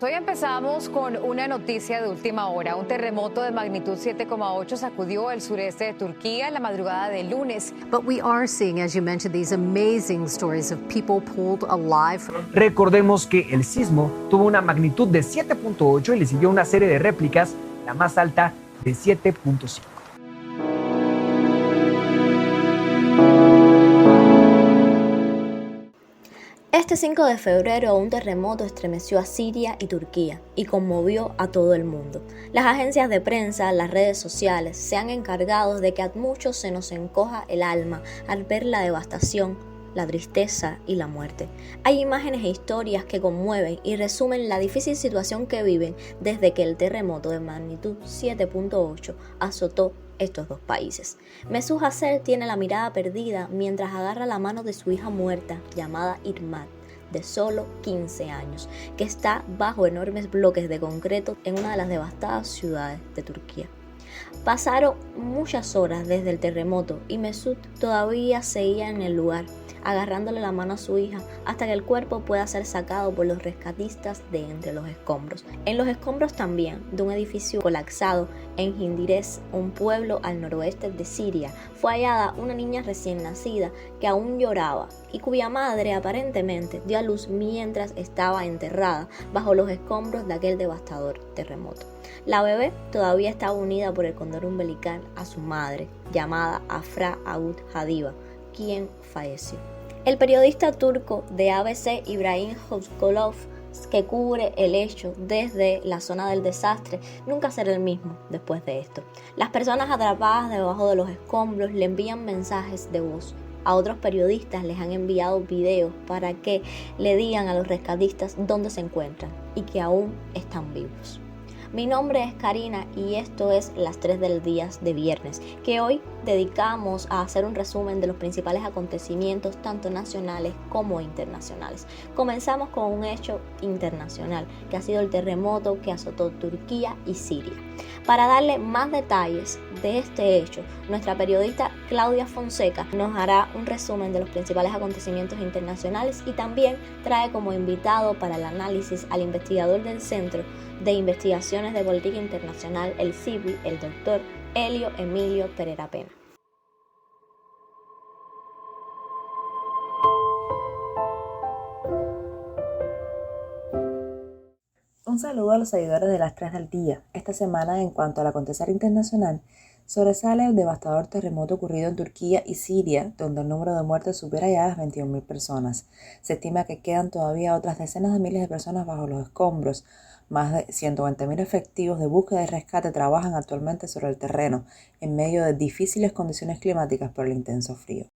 Hoy empezamos con una noticia de última hora. Un terremoto de magnitud 7,8 sacudió el sureste de Turquía en la madrugada del lunes. But we are seeing, as you mentioned, these amazing stories of people pulled alive. Recordemos que el sismo tuvo una magnitud de 7.8 y le siguió una serie de réplicas, la más alta de 7.5. Este 5 de febrero un terremoto estremeció a Siria y Turquía y conmovió a todo el mundo. Las agencias de prensa, las redes sociales se han encargado de que a muchos se nos encoja el alma al ver la devastación, la tristeza y la muerte. Hay imágenes e historias que conmueven y resumen la difícil situación que viven desde que el terremoto de magnitud 7.8 azotó estos dos países. Mesut Hacer tiene la mirada perdida mientras agarra la mano de su hija muerta, llamada Irmak, de solo 15 años, que está bajo enormes bloques de concreto en una de las devastadas ciudades de Turquía. Pasaron muchas horas desde el terremoto y Mesut todavía seguía en el lugar, agarrándole la mano a su hija hasta que el cuerpo pueda ser sacado por los rescatistas de entre los escombros. En los escombros también de un edificio colapsado en Hindirez, un pueblo al noroeste de Siria, fue hallada una niña recién nacida que aún lloraba y cuya madre aparentemente dio a luz mientras estaba enterrada bajo los escombros de aquel devastador terremoto. La bebé todavía estaba unida por el cordón umbilical a su madre, llamada Afra Agut Hadiva, quien falleció. El periodista turco de ABC Ibrahim Hoskolov, que cubre el hecho desde la zona del desastre, nunca será el mismo después de esto. Las personas atrapadas debajo de los escombros le envían mensajes de voz. A otros periodistas les han enviado videos para que le digan a los rescatistas dónde se encuentran y que aún están vivos. Mi nombre es Karina y esto es Las 3 del día de viernes, que hoy dedicamos a hacer un resumen de los principales acontecimientos tanto nacionales como internacionales. Comenzamos con un hecho internacional, que ha sido el terremoto que azotó Turquía y Siria. Para darle más detalles de este hecho, nuestra periodista Claudia Fonseca nos hará un resumen de los principales acontecimientos internacionales y también trae como invitado para el análisis al investigador del Centro de Investigaciones de Política Internacional, el CIPI, el doctor Helio Emilio Pereira Pena. Un saludo a los seguidores de Las 3 del día. Esta semana, en cuanto al acontecer internacional, sobresale el devastador terremoto ocurrido en Turquía y Siria, donde el número de muertes supera ya las 21.000 personas. Se estima que quedan todavía otras decenas de miles de personas bajo los escombros. Más de 120.000 efectivos de búsqueda y rescate trabajan actualmente sobre el terreno, en medio de difíciles condiciones climáticas por el intenso frío.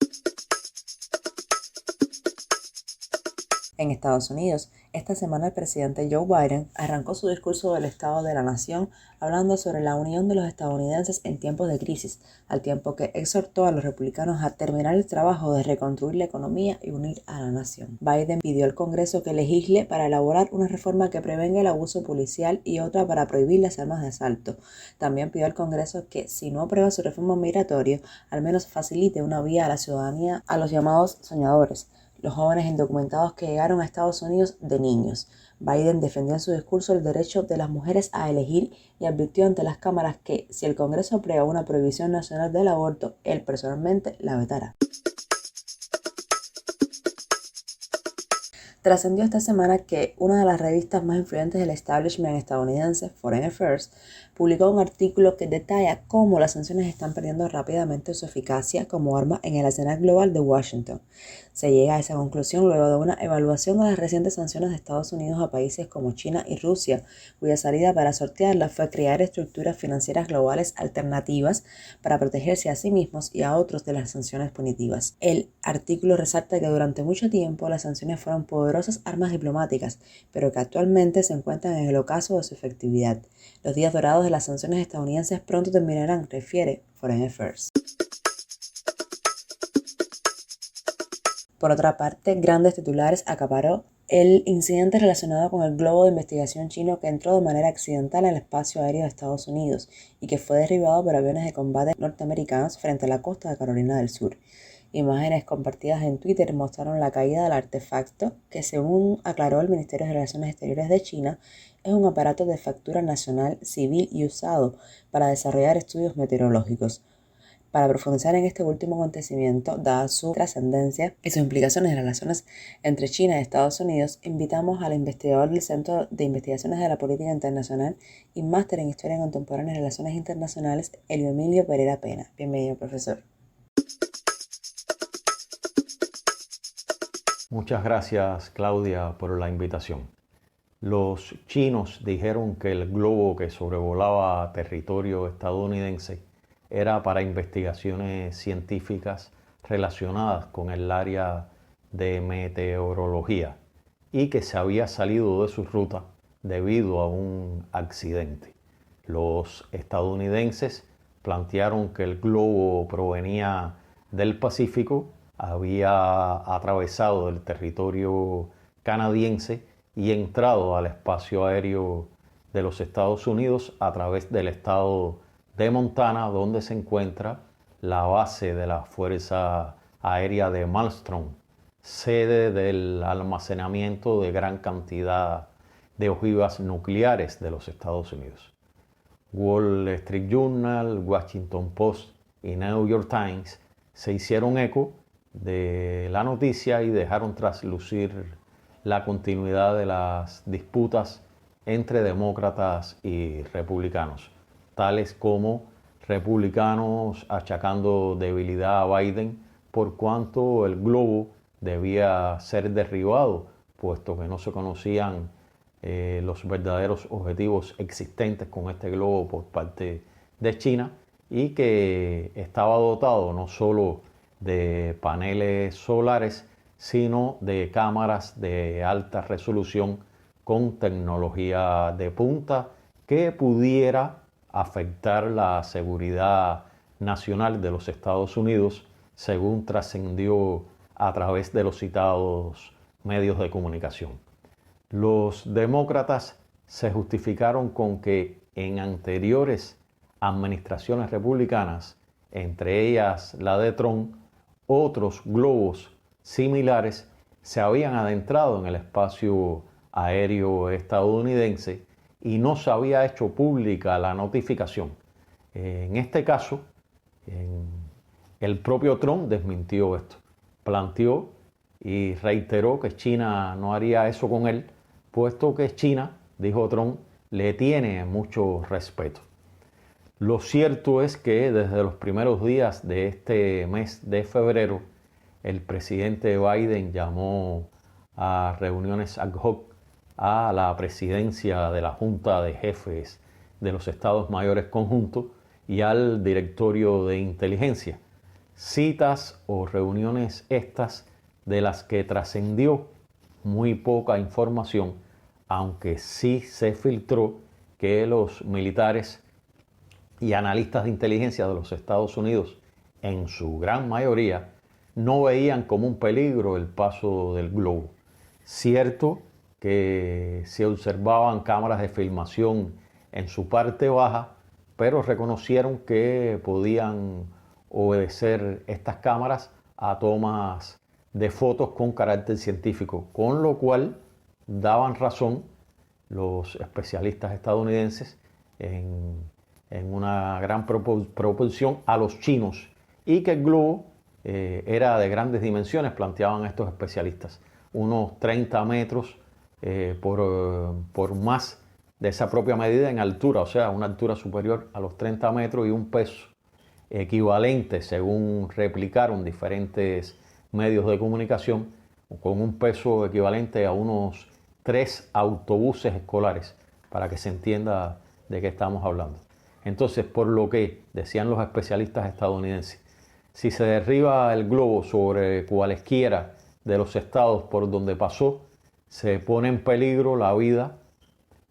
En Estados Unidos, esta semana el presidente Joe Biden arrancó su discurso del Estado de la Nación hablando sobre la unión de los estadounidenses en tiempos de crisis, al tiempo que exhortó a los republicanos a terminar el trabajo de reconstruir la economía y unir a la nación. Biden pidió al Congreso que legisle para elaborar una reforma que prevenga el abuso policial y otra para prohibir las armas de asalto. También pidió al Congreso que, si no aprueba su reforma migratoria, al menos facilite una vía a la ciudadanía a los llamados soñadores, los jóvenes indocumentados que llegaron a Estados Unidos de niños. Biden defendió en su discurso el derecho de las mujeres a elegir y advirtió ante las cámaras que, si el Congreso aprueba una prohibición nacional del aborto, él personalmente la vetará. Trascendió esta semana que una de las revistas más influyentes del establishment estadounidense, Foreign Affairs, publicó un artículo que detalla cómo las sanciones están perdiendo rápidamente su eficacia como arma en el escenario global de Washington. Se llega a esa conclusión luego de una evaluación de las recientes sanciones de Estados Unidos a países como China y Rusia, cuya salida para sortearlas fue crear estructuras financieras globales alternativas para protegerse a sí mismos y a otros de las sanciones punitivas. El artículo resalta que durante mucho tiempo las sanciones fueron poderosas armas diplomáticas, pero que actualmente se encuentran en el ocaso de su efectividad. Los días dorados de las sanciones estadounidenses pronto terminarán, refiere Foreign Affairs. Por otra parte, grandes titulares acaparó el incidente relacionado con el globo de investigación chino que entró de manera accidental al espacio aéreo de Estados Unidos y que fue derribado por aviones de combate norteamericanos frente a la costa de Carolina del Sur. Imágenes compartidas en Twitter mostraron la caída del artefacto, que según aclaró el Ministerio de Relaciones Exteriores de China, es un aparato de factura nacional civil y usado para desarrollar estudios meteorológicos. Para profundizar en este último acontecimiento, dada su trascendencia y sus implicaciones en las relaciones entre China y Estados Unidos, invitamos al investigador del Centro de Investigaciones de la Política Internacional y máster en Historia Contemporánea y Relaciones Internacionales, Elio Emilio Pereira Pena. Bienvenido, profesor. Muchas gracias, Claudia, por la invitación. Los chinos dijeron que el globo que sobrevolaba territorio estadounidense era para investigaciones científicas relacionadas con el área de meteorología y que se había salido de su ruta debido a un accidente. Los estadounidenses plantearon que el globo provenía del Pacífico, había atravesado el territorio canadiense y entrado al espacio aéreo de los Estados Unidos a través del estado de Montana, donde se encuentra la base de la Fuerza Aérea de Malmstrom, sede del almacenamiento de gran cantidad de ojivas nucleares de los Estados Unidos. Wall Street Journal, Washington Post y New York Times se hicieron eco de la noticia y dejaron traslucir la continuidad de las disputas entre demócratas y republicanos, tales como republicanos achacando debilidad a Biden por cuanto el globo debía ser derribado, puesto que no se conocían los verdaderos objetivos existentes con este globo por parte de China y que estaba dotado no solo de paneles solares, sino de cámaras de alta resolución con tecnología de punta que pudiera afectar la seguridad nacional de los Estados Unidos, según trascendió a través de los citados medios de comunicación. Los demócratas se justificaron con que en anteriores administraciones republicanas, entre ellas la de Trump, otros globos similares se habían adentrado en el espacio aéreo estadounidense y no se había hecho pública la notificación. En este caso, el propio Trump desmintió esto, planteó y reiteró que China no haría eso con él, puesto que China, dijo Trump, le tiene mucho respeto. Lo cierto es que desde los primeros días de este mes de febrero, el presidente Biden llamó a reuniones ad hoc a la presidencia de la Junta de Jefes de los Estados Mayores Conjuntos y al Directorio de Inteligencia. Citas o reuniones estas de las que trascendió muy poca información, aunque sí se filtró que los militares y analistas de inteligencia de los Estados Unidos, en su gran mayoría, no veían como un peligro el paso del globo. Cierto que se observaban cámaras de filmación en su parte baja, pero reconocieron que podían obedecer estas cámaras a tomas de fotos con carácter científico, con lo cual daban razón los especialistas estadounidenses en una gran proporción a los chinos y que el globo era de grandes dimensiones, planteaban estos especialistas, unos 30 metros por más de esa propia medida en altura, o sea, una altura superior a los 30 metros y un peso equivalente, según replicaron diferentes medios de comunicación, con un peso equivalente a unos 3 autobuses escolares, para que se entienda de qué estamos hablando. Entonces, por lo que decían los especialistas estadounidenses, si se derriba el globo sobre cualesquiera de los estados por donde pasó, se pone en peligro la vida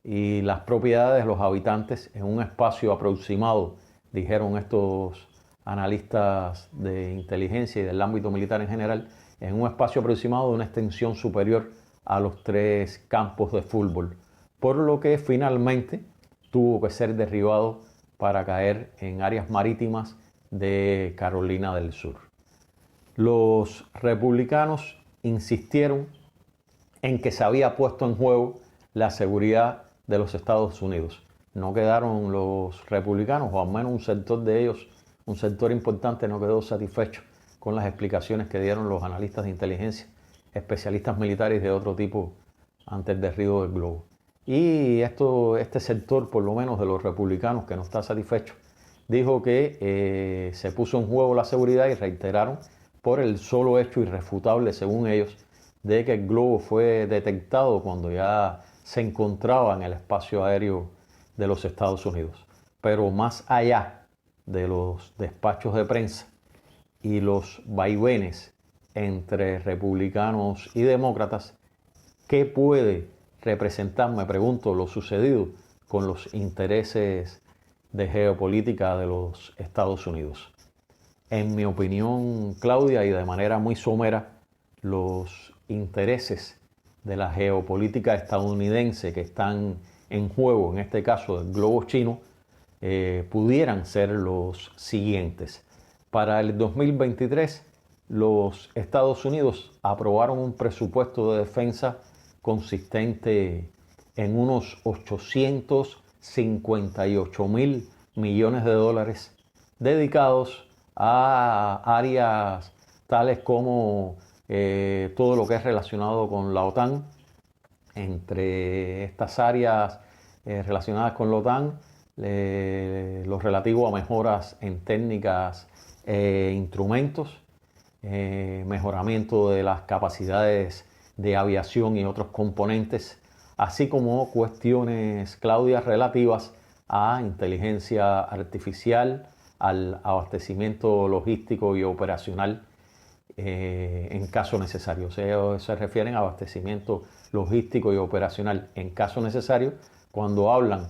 y las propiedades de los habitantes en un espacio aproximado, dijeron estos analistas de inteligencia y del ámbito militar en general, en un espacio aproximado de una extensión superior a los 3 campos de fútbol, por lo que finalmente tuvo que ser derribado para caer en áreas marítimas de Carolina del Sur. Los republicanos insistieron en que se había puesto en juego la seguridad de los Estados Unidos. No quedaron los republicanos, o al menos un sector de ellos, un sector importante, no quedó satisfecho con las explicaciones que dieron los analistas de inteligencia, especialistas militares de otro tipo ante el derribo del globo. Y este sector, por lo menos de los republicanos, que no está satisfecho, dijo que se puso en juego la seguridad y reiteraron por el solo hecho irrefutable, según ellos, de que el globo fue detectado cuando ya se encontraba en el espacio aéreo de los Estados Unidos. Pero más allá de los despachos de prensa y los vaivenes entre republicanos y demócratas, ¿qué puede representar, me pregunto, lo sucedido con los intereses de geopolítica de los Estados Unidos? En mi opinión, Claudia, y de manera muy somera, los intereses de la geopolítica estadounidense que están en juego, en este caso del globo chino, pudieran ser los siguientes. Para el 2023, los Estados Unidos aprobaron un presupuesto de defensa consistente en unos 858.000 millones de dólares dedicados a áreas tales como todo lo que es relacionado con la OTAN. Entre estas áreas relacionadas con la OTAN, lo relativo a mejoras en técnicas e instrumentos, mejoramiento de las capacidades de aviación y otros componentes, así como cuestiones, Claudia, relativas a inteligencia artificial, al abastecimiento logístico y operacional en caso necesario. O sea, se refieren a abastecimiento logístico y operacional en caso necesario cuando hablan,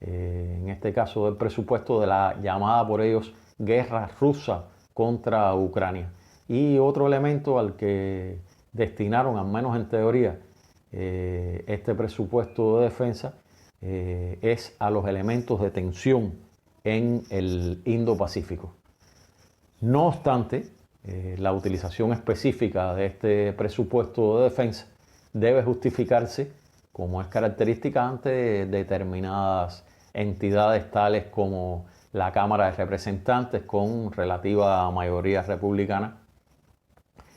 en este caso del presupuesto, de la llamada por ellos guerra rusa contra Ucrania. Y otro elemento al que destinaron, al menos en teoría, este presupuesto de defensa es a los elementos de tensión en el Indo-Pacífico. No obstante, la utilización específica de este presupuesto de defensa debe justificarse, como es característica, ante determinadas entidades tales como la Cámara de Representantes con relativa mayoría republicana,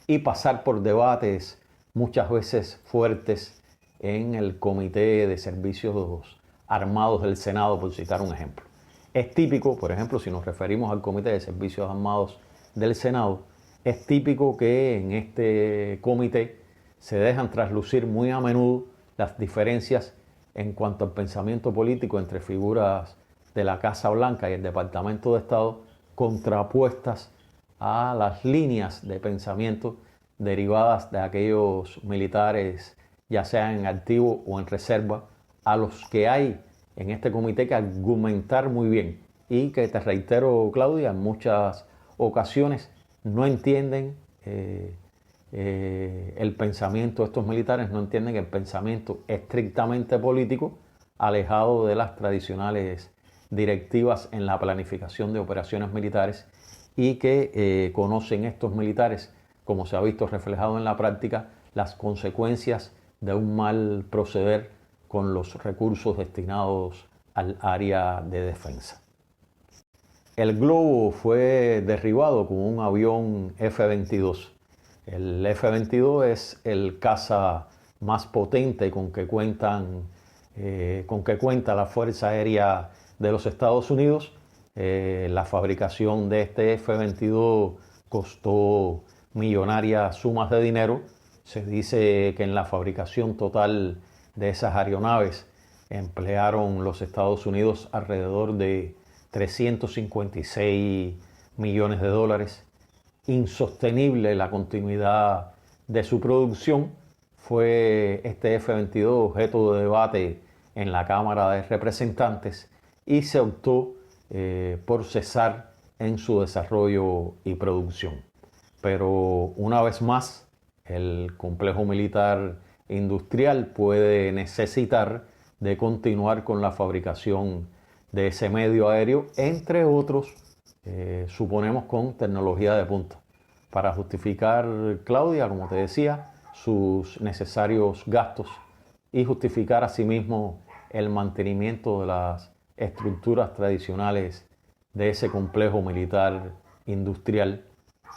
y pasar por debates muchas veces fuertes en el Comité de Servicios Armados del Senado, por citar un ejemplo. Es típico, por ejemplo, si nos referimos al Comité de Servicios Armados del Senado, es típico que en este comité se dejan traslucir muy a menudo las diferencias en cuanto al pensamiento político entre figuras de la Casa Blanca y el Departamento de Estado, contrapuestas a las líneas de pensamiento derivadas de aquellos militares, ya sean en activo o en reserva, a los que hay en este comité que argumentar muy bien y que, te reitero, Claudia, en muchas ocasiones no entienden el pensamiento, estos militares no entienden el pensamiento estrictamente político, alejado de las tradicionales directivas en la planificación de operaciones militares, y que conocen estos militares, como se ha visto reflejado en la práctica, las consecuencias de un mal proceder con los recursos destinados al área de defensa. El globo fue derribado con un avión F-22. El F-22 es el caza más potente con que cuenta la Fuerza Aérea de los Estados Unidos. La fabricación de este F-22 costó millonarias sumas de dinero. Se dice que en la fabricación total de esas aeronaves emplearon los Estados Unidos alrededor de 356 millones de dólares. Insostenible la continuidad de su producción. Fue este F-22 objeto de debate en la Cámara de Representantes y se optó por cesar en su desarrollo y producción. Pero una vez más, el complejo militar industrial puede necesitar de continuar con la fabricación de ese medio aéreo, entre otros, suponemos con tecnología de punta. para justificar, Claudia, como te decía, sus necesarios gastos y justificar asimismo el mantenimiento de las estructuras tradicionales de ese complejo militar industrial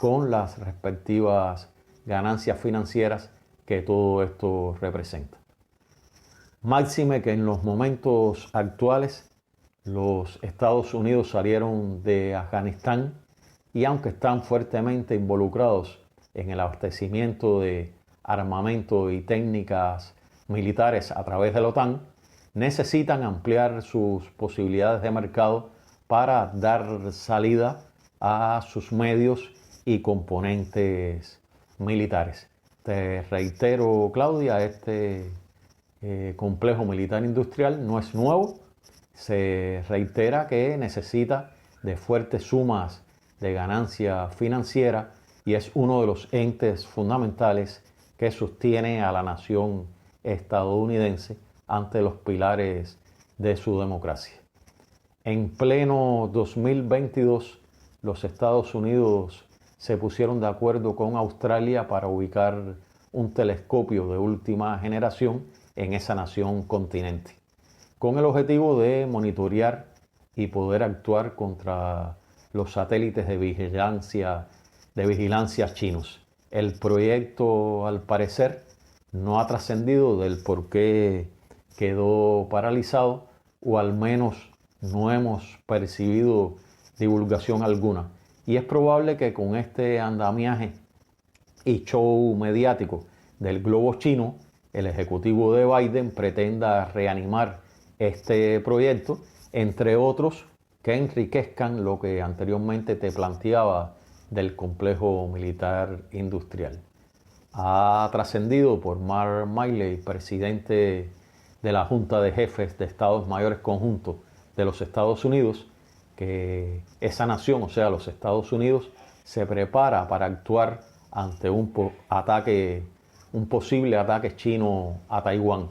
con las respectivas ganancias financieras que todo esto representa. Máxime que en los momentos actuales los Estados Unidos salieron de Afganistán y aunque están fuertemente involucrados en el abastecimiento de armamento y técnicas militares a través de la OTAN, necesitan ampliar sus posibilidades de mercado para dar salida a sus medios y componentes militares. Te reitero, Claudia, este complejo militar industrial no es nuevo. Se reitera que necesita de fuertes sumas de ganancia financiera y es uno de los entes fundamentales que sostiene a la nación estadounidense ante los pilares de su democracia. En pleno 2022, los Estados Unidos se pusieron de acuerdo con Australia para ubicar un telescopio de última generación en esa nación continente, con el objetivo de monitorear y poder actuar contra los satélites de vigilancia chinos. El proyecto, al parecer, no ha trascendido del por qué quedó paralizado, o al menos no hemos percibido divulgación alguna. Y es probable que con este andamiaje y show mediático del globo chino, el ejecutivo de Biden pretenda reanimar este proyecto, entre otros, que enriquezcan lo que anteriormente te planteaba del complejo militar industrial. Ha trascendido por Mark Milley, presidente de la Junta de Jefes de Estados Mayores Conjuntos de los Estados Unidos, que esa nación, o sea, los Estados Unidos, se prepara para actuar ante un posible ataque chino a Taiwán,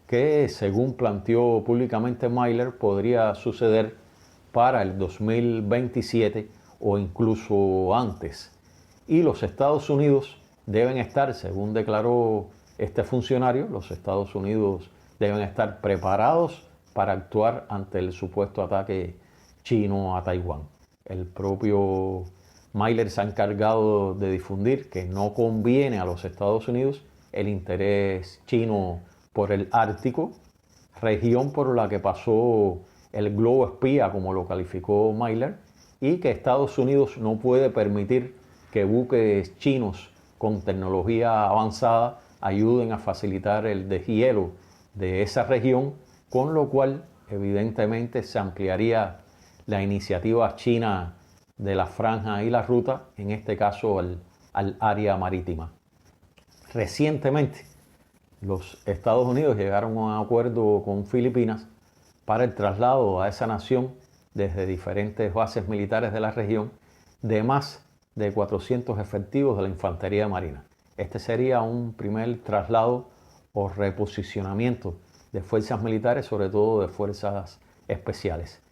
que según planteó públicamente Miller podría suceder para el 2027 o incluso antes. Y los Estados Unidos deben estar, según declaró este funcionario, los Estados Unidos deben estar preparados para actuar ante el supuesto ataque chino a Taiwán. El propio Miller se ha encargado de difundir que no conviene a los Estados Unidos el interés chino por el Ártico, región por la que pasó el globo espía, como lo calificó Miller, y que Estados Unidos no puede permitir que buques chinos con tecnología avanzada ayuden a facilitar el deshielo de esa región, con lo cual evidentemente se ampliaría la iniciativa china de la franja y la ruta, en este caso al área marítima. Recientemente, los Estados Unidos llegaron a un acuerdo con Filipinas para el traslado a esa nación desde diferentes bases militares de la región de más de 400 efectivos de la Infantería Marina. Este sería un primer traslado o reposicionamiento de fuerzas militares, sobre todo de fuerzas especiales,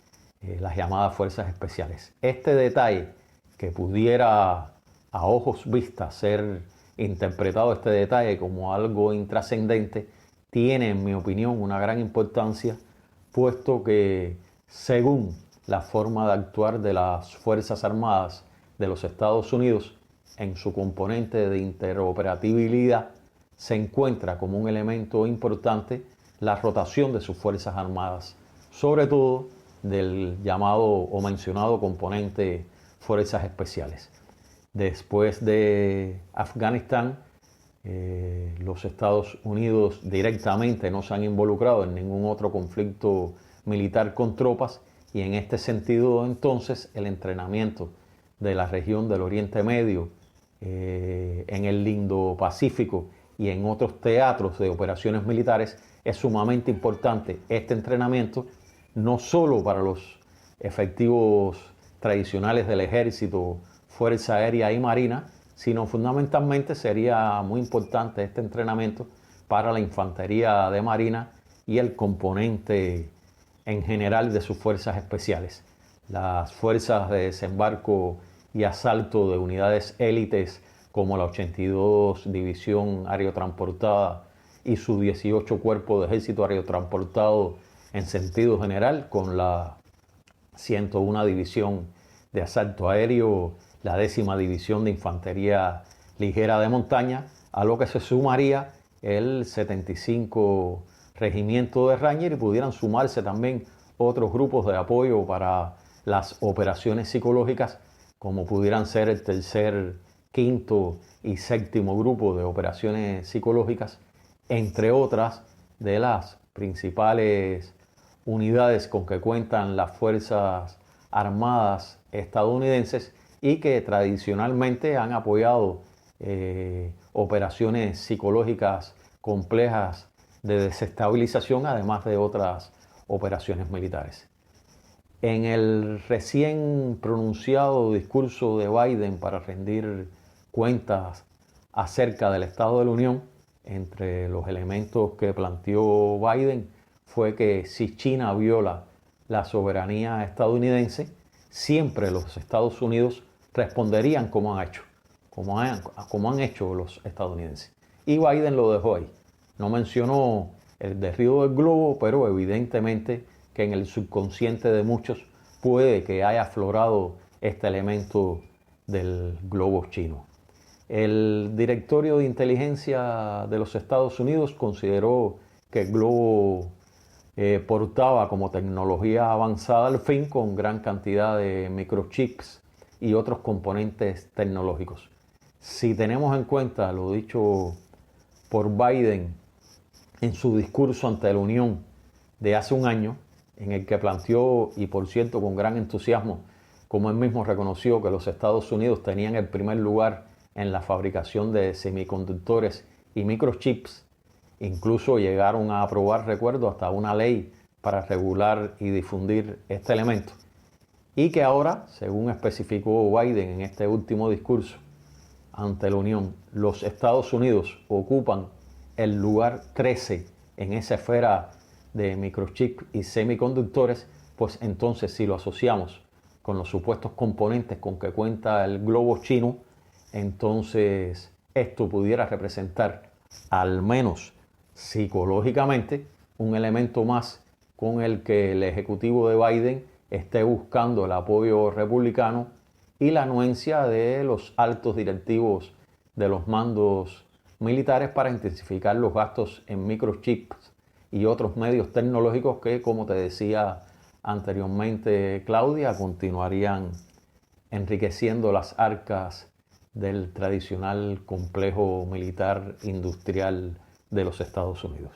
las llamadas fuerzas especiales. Este detalle, que pudiera a ojos vistas ser interpretado este detalle como algo intrascendente, tiene, en mi opinión, una gran importancia, puesto que según la forma de actuar de las Fuerzas Armadas de los Estados Unidos, en su componente de interoperabilidad, se encuentra como un elemento importante la rotación de sus Fuerzas Armadas, sobre todo del llamado o mencionado componente Fuerzas Especiales. Después de Afganistán, los Estados Unidos directamente no se han involucrado en ningún otro conflicto militar con tropas, y en este sentido entonces el entrenamiento de la región del Oriente Medio, en el Indo-Pacífico y en otros teatros de operaciones militares es sumamente importante. Este entrenamiento no solo para los efectivos tradicionales del ejército, Fuerza Aérea y Marina, sino fundamentalmente sería muy importante este entrenamiento para la Infantería de Marina y el componente en general de sus fuerzas especiales. Las fuerzas de desembarco y asalto de unidades élites como la 82 División Aerotransportada y su 18 Cuerpo de Ejército Aerotransportado en sentido general, con la 101 División de Asalto Aéreo, la 10ª División de Infantería Ligera de Montaña, a lo que se sumaría el 75 Regimiento de Ranger, y pudieran sumarse también otros grupos de apoyo para las operaciones psicológicas, como pudieran ser el 3er, 5º y 7º grupo de operaciones psicológicas, entre otras de las principales unidades con que cuentan las Fuerzas Armadas estadounidenses y que tradicionalmente han apoyado operaciones psicológicas complejas de desestabilización, además de otras operaciones militares. En el recién pronunciado discurso de Biden para rendir cuentas acerca del Estado de la Unión, entre los elementos que planteó Biden fue que si China viola la soberanía estadounidense, siempre los Estados Unidos responderían como han hecho los estadounidenses. Y Biden lo dejó ahí. No mencionó el derribo del globo, pero evidentemente que en el subconsciente de muchos puede que haya aflorado este elemento del globo chino. El Directorio de Inteligencia de los Estados Unidos consideró que el globo portaba como tecnología avanzada al fin, con gran cantidad de microchips y otros componentes tecnológicos. Si tenemos en cuenta lo dicho por Biden en su discurso ante la Unión de hace un año, en el que planteó, y por cierto con gran entusiasmo, como él mismo reconoció que los Estados Unidos tenían el primer lugar en la fabricación de semiconductores y microchips, incluso llegaron a aprobar, recuerdo, hasta una ley para regular y difundir este elemento. Y que ahora, según especificó Biden en este último discurso ante la Unión, los Estados Unidos ocupan el lugar 13 en esa esfera de microchips y semiconductores, pues entonces si lo asociamos con los supuestos componentes con que cuenta el globo chino, entonces esto pudiera representar, al menos psicológicamente, un elemento más con el que el ejecutivo de Biden esté buscando el apoyo republicano y la anuencia de los altos directivos de los mandos militares para intensificar los gastos en microchips y otros medios tecnológicos que, como te decía anteriormente, Claudia, continuarían enriqueciendo las arcas del tradicional complejo militar industrial de los Estados Unidos.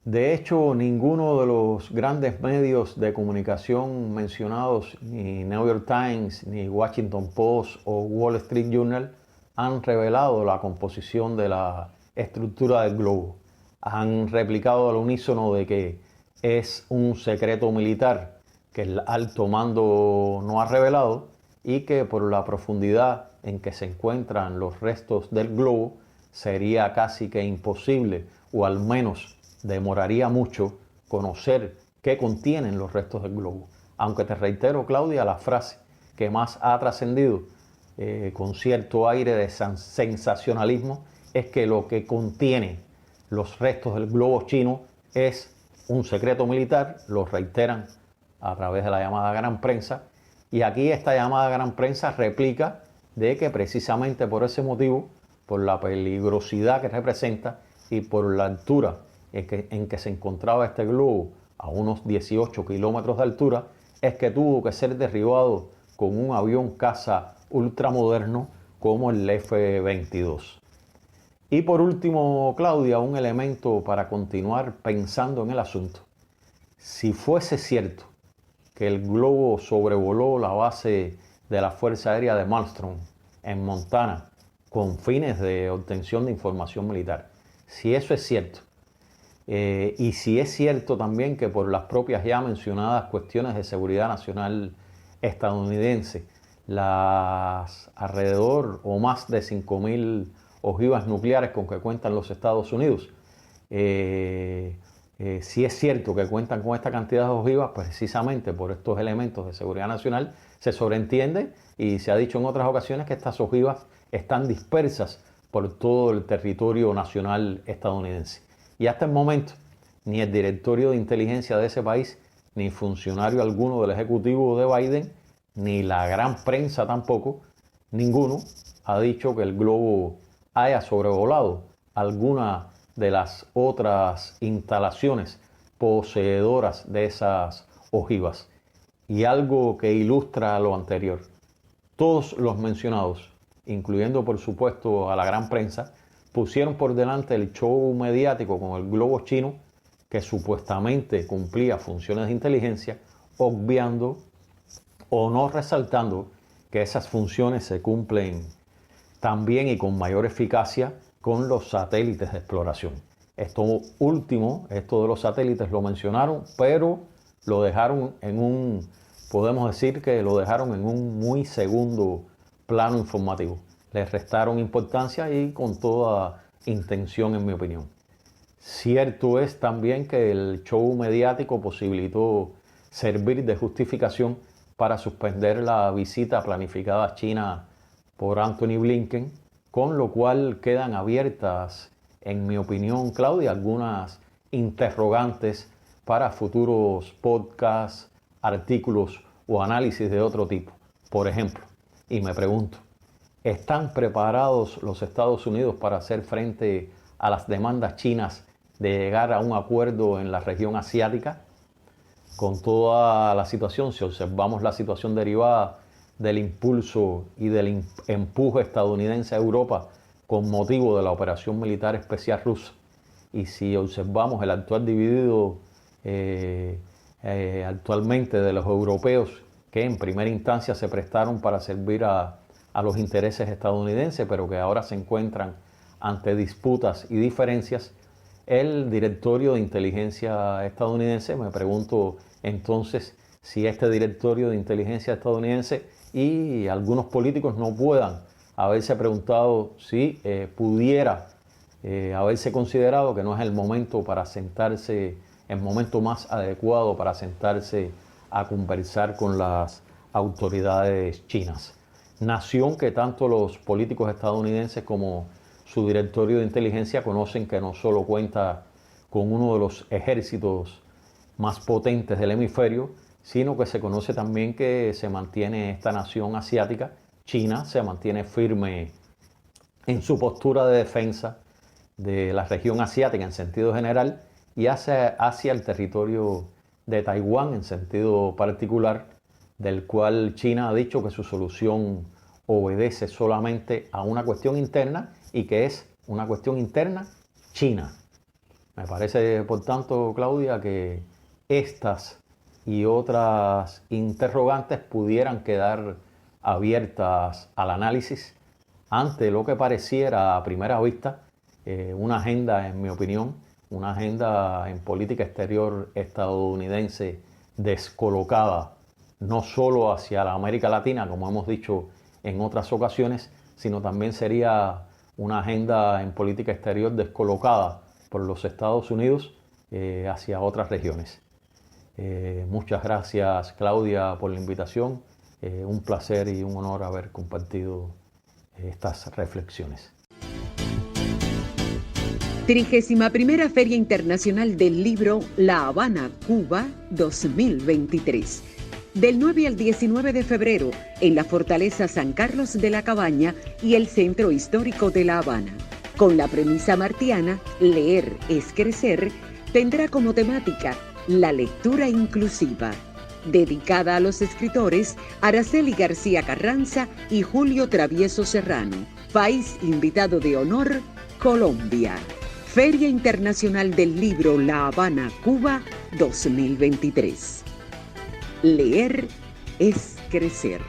De hecho, ninguno de los grandes medios de comunicación mencionados, ni New York Times, ni Washington Post o Wall Street Journal, han revelado la composición de la estructura del globo. Han replicado al unísono de que es un secreto militar que el alto mando no ha revelado y que por la profundidad en que se encuentran los restos del globo sería casi que imposible, o al menos demoraría mucho, conocer qué contienen los restos del globo. Aunque te reitero, Claudia, la frase que más ha trascendido con cierto aire de sensacionalismo es que lo que contiene los restos del globo chino es un secreto militar, lo reiteran a través de la llamada gran prensa, y aquí esta llamada gran prensa replica de que precisamente por ese motivo, por la peligrosidad que representa y por la altura en que se encontraba este globo, a unos 18 kilómetros de altura, es que tuvo que ser derribado con un avión caza ultramoderno como el F-22. Y por último, Claudia, un elemento para continuar pensando en el asunto. Si fuese cierto que el globo sobrevoló la base de la Fuerza Aérea de Malmstrom en Montana con fines de obtención de información militar, si eso es cierto, y si es cierto también que por las propias ya mencionadas cuestiones de seguridad nacional estadounidense, las alrededor o más de 5.000 ojivas nucleares con que cuentan los Estados Unidos Si es cierto que cuentan con esta cantidad de ojivas, precisamente por estos elementos de seguridad nacional, se sobreentiende y se ha dicho en otras ocasiones que estas ojivas están dispersas por todo el territorio nacional estadounidense. Y hasta el momento, ni el directorio de inteligencia de ese país, ni funcionario alguno del ejecutivo de Biden, ni la gran prensa tampoco, ninguno ha dicho que el globo haya sobrevolado alguna de las otras instalaciones poseedoras de esas ojivas. Y algo que ilustra lo anterior, todos los mencionados, incluyendo por supuesto a la gran prensa, pusieron por delante el show mediático con el globo chino que supuestamente cumplía funciones de inteligencia, obviando o no resaltando que esas funciones se cumplen también y con mayor eficacia con los satélites de exploración. Esto último, esto de los satélites lo mencionaron, pero lo dejaron podemos decir que lo dejaron en un muy segundo plano informativo. Les restaron importancia y con toda intención, en mi opinión. Cierto es también que el show mediático posibilitó servir de justificación para suspender la visita planificada a China por Anthony Blinken, con lo cual quedan abiertas, en mi opinión, Claudia, algunas interrogantes para futuros podcasts, artículos o análisis de otro tipo. Por ejemplo, y me pregunto, ¿están preparados los Estados Unidos para hacer frente a las demandas chinas de llegar a un acuerdo en la región asiática? Con toda la situación, si observamos la situación derivada del impulso y del empuje estadounidense a Europa con motivo de la operación militar especial rusa, y si observamos el actual dividido actualmente de los europeos que en primera instancia se prestaron para servir a los intereses estadounidenses, pero que ahora se encuentran ante disputas y diferencias, el directorio de inteligencia estadounidense, me pregunto entonces si este directorio de inteligencia estadounidense y algunos políticos no puedan haberse preguntado si pudiera haberse considerado que no es el momento para sentarse, el momento más adecuado para sentarse a conversar con las autoridades chinas. Nación que tanto los políticos estadounidenses como su directorio de inteligencia conocen que no solo cuenta con uno de los ejércitos más potentes del hemisferio, sino que se conoce también que se mantiene esta nación asiática, China, se mantiene firme en su postura de defensa de la región asiática en sentido general y hacia el territorio de Taiwán en sentido particular, del cual China ha dicho que su solución obedece solamente a una cuestión interna y que es una cuestión interna china. Me parece, por tanto, Claudia, que estas y otras interrogantes pudieran quedar abiertas al análisis ante lo que pareciera a primera vista una agenda, en mi opinión, una agenda en política exterior estadounidense descolocada, no solo hacia la América Latina, como hemos dicho en otras ocasiones, sino también sería una agenda en política exterior descolocada por los Estados Unidos hacia otras regiones. Muchas gracias, Claudia, por la invitación. Un placer y un honor haber compartido estas reflexiones. 31ª Feria Internacional del Libro La Habana, Cuba 2023. Del 9 al 19 de febrero en la Fortaleza San Carlos de la Cabaña y el Centro Histórico de La Habana. Con la premisa martiana Leer es crecer, tendrá como temática la lectura inclusiva, dedicada a los escritores Araceli García Carranza y Julio Travieso Serrano. País invitado de honor, Colombia. Feria Internacional del Libro La Habana, Cuba 2023. Leer es crecer.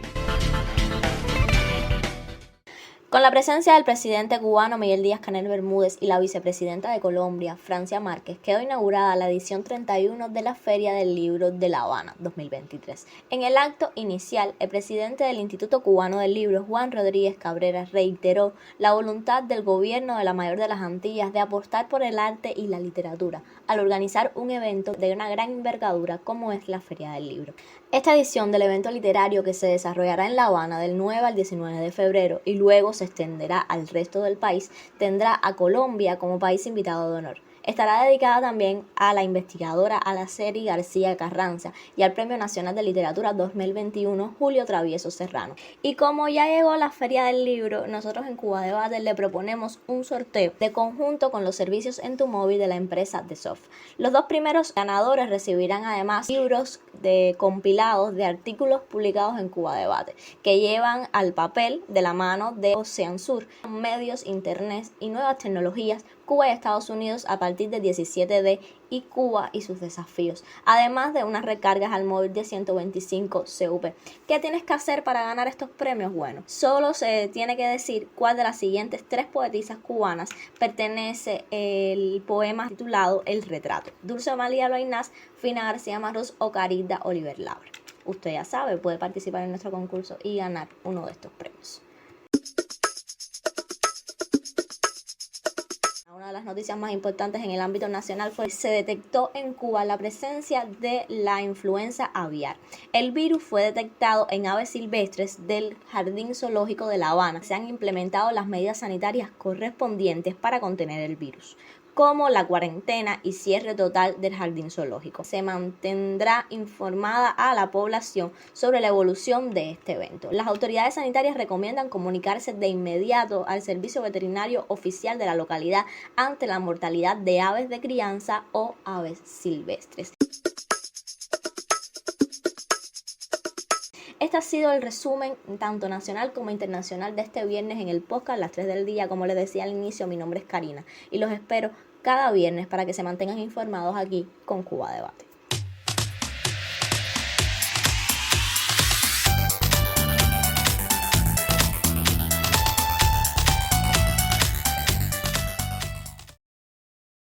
Con la presencia del presidente cubano Miguel Díaz-Canel Bermúdez y la vicepresidenta de Colombia, Francia Márquez, quedó inaugurada la edición 31 de la Feria del Libro de La Habana 2023. En el acto inicial, el presidente del Instituto Cubano del Libro, Juan Rodríguez Cabrera, reiteró la voluntad del gobierno de la Mayor de las Antillas de apostar por el arte y la literatura al organizar un evento de una gran envergadura como es la Feria del Libro. Esta edición del evento literario, que se desarrollará en La Habana del 9 al 19 de febrero y luego se extenderá al resto del país, tendrá a Colombia como país invitado de honor. Estará dedicada también a la investigadora Araceli García Carranza y al Premio Nacional de Literatura 2021 Julio Travieso Serrano. Y como ya llegó la Feria del Libro, nosotros en Cuba Debate le proponemos un sorteo de conjunto con los servicios en tu móvil de la empresa Desoft. Los 2 primeros ganadores recibirán además libros compilados de artículos publicados en Cuba Debate, que llevan al papel de la mano de Oceansur, medios, internet y nuevas tecnologías, Cuba y Estados Unidos a partir del 17D y Cuba y sus desafíos, además de unas recargas al móvil de 125 CUP. ¿Qué tienes que hacer para ganar estos premios? Bueno, solo se tiene que decir cuál de las siguientes 3 poetisas cubanas pertenece el poema titulado El Retrato: Dulce María Loinás, Fina García Marrús o Caridad Oliver Labre. Usted ya sabe, puede participar en nuestro concurso y ganar uno de estos premios. Una de las noticias más importantes en el ámbito nacional fue que se detectó en Cuba la presencia de la influenza aviar. El virus fue detectado en aves silvestres del Jardín Zoológico de La Habana. Se han implementado las medidas sanitarias correspondientes para contener el virus, como la cuarentena y cierre total del jardín zoológico. Se mantendrá informada a la población sobre la evolución de este evento. Las autoridades sanitarias recomiendan comunicarse de inmediato al servicio veterinario oficial de la localidad ante la mortalidad de aves de crianza o aves silvestres. Este ha sido el resumen tanto nacional como internacional de este viernes en el podcast Las 3 del día. Como les decía al inicio, mi nombre es Karina y los espero cada viernes para que se mantengan informados aquí con Cuba Debate.